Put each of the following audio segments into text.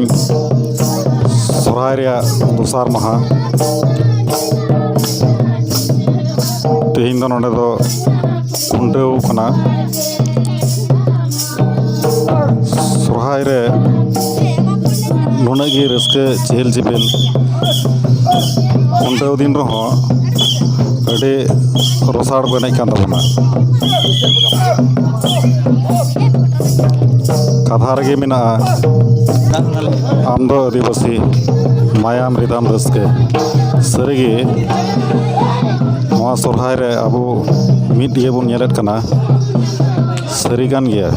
ᱛᱮᱦᱮᱧ ᱥᱚᱨᱦᱟᱭ ᱨᱮᱭᱟᱜ ᱫᱚᱥᱟᱨ ᱢᱟᱦᱟ ᱛᱮᱦᱮᱧ ᱫᱚ ᱱᱚᱰᱮ ᱫᱚ ᱠᱷᱩᱱᱴᱟᱹᱣ ᱠᱟᱱᱟ ᱥᱚᱨᱦᱟᱭ ᱨᱮ ᱱᱩᱱᱟᱹᱜ ᱜᱮ ᱨᱟᱹᱥᱠᱟᱹ ᱪᱮᱦᱮᱞ ᱪᱮᱯᱮᱞ ᱠᱷᱩᱱᱴᱟᱹᱣ ᱫᱤᱱ ᱨᱮᱦᱚᱸ ᱟᱹᱰᱤ ᱨᱚᱥᱟᱲ ᱠᱚ ᱮᱱᱮᱡ ᱠᱟᱱ ᱛᱟᱵᱚᱱᱟ ᱠᱟᱛᱷᱟ ᱨᱮᱜᱮ ᱢᱮᱱᱟᱜᱼᱟ ᱟᱢ ᱫᱚ ᱟᱹᱫᱤᱵᱟᱹᱥᱤ ᱢᱟᱭᱟᱢ ᱨᱤᱫᱟᱢ ᱨᱟᱹᱥᱠᱟᱹ ᱥᱟᱹᱨᱤᱜᱮ ᱱᱚᱣᱟ ᱥᱚᱨᱦᱟᱭ ᱨᱮ ᱟᱵᱚ ᱢᱤᱫ ᱤᱭᱟᱹ ᱵᱚᱱ ᱧᱮᱞᱮᱫ ᱠᱟᱱᱟ ᱥᱟᱹᱨᱤ ᱠᱟᱱ ᱜᱮᱭᱟ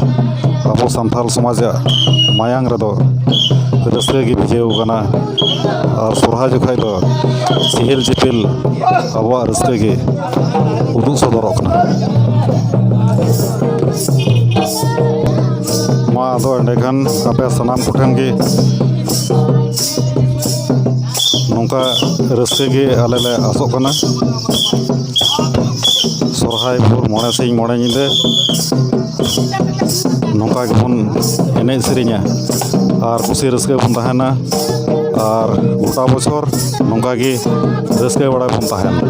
ᱟᱵᱚ ᱥᱟᱱᱛᱟᱲ ᱥᱚᱢᱟᱡᱟᱜ ᱢᱟᱭᱟᱝ ᱨᱮᱫᱚ ᱨᱟᱹᱥᱠᱟᱹ ᱜᱮ ᱵᱷᱤᱡᱟᱹᱣ ᱠᱟᱱᱟ ᱟᱨ ᱥᱚᱨᱦᱟᱭ ᱡᱚᱠᱷᱟᱡ ᱫᱚ ᱪᱮᱦᱮᱞ ᱪᱮᱯᱮᱞ ᱟᱵᱚᱣᱟᱜ ᱨᱟᱹᱥᱠᱟᱹ ᱜᱮ ᱩᱫᱩᱜ ᱥᱚᱫᱚᱨᱚᱜ ᱠᱟᱱᱟ ᱢᱟ ᱟᱫᱚ ᱮᱸᱰᱮᱠᱷᱟᱱ ᱟᱯᱮ ᱥᱟᱱᱟᱢ ᱠᱚᱴᱷᱮᱱ ᱜᱮ ᱱᱚᱝᱠᱟ ᱨᱟᱹᱥᱠᱟᱹ ᱜᱮ ᱟᱞᱮ ᱞᱮ ᱟᱥᱚᱜ ᱠᱟᱱᱟ ᱥᱚᱨᱦᱟᱭ ᱵᱷᱳᱨ 9 ᱥᱤᱧ 9 ᱧᱤᱫᱟᱹ ᱱᱚᱝᱠᱟ ᱜᱮᱵᱚᱱ ᱮᱱᱮᱡ ᱥᱮᱨᱮᱧᱟ ᱟᱨ ᱠᱩᱥᱤ ᱨᱟᱹᱥᱠᱟᱹ ᱵᱚᱱ ᱛᱟᱦᱮᱱᱟ ᱟᱨ ᱜᱚᱴᱟ ᱵᱚᱪᱷᱚᱨ ᱱᱚᱝᱠᱟ ᱜᱮ ᱨᱟᱹᱥᱠᱟᱹ ᱵᱟᱲᱟ ᱵᱚᱱ ᱛᱟᱦᱮᱱᱟ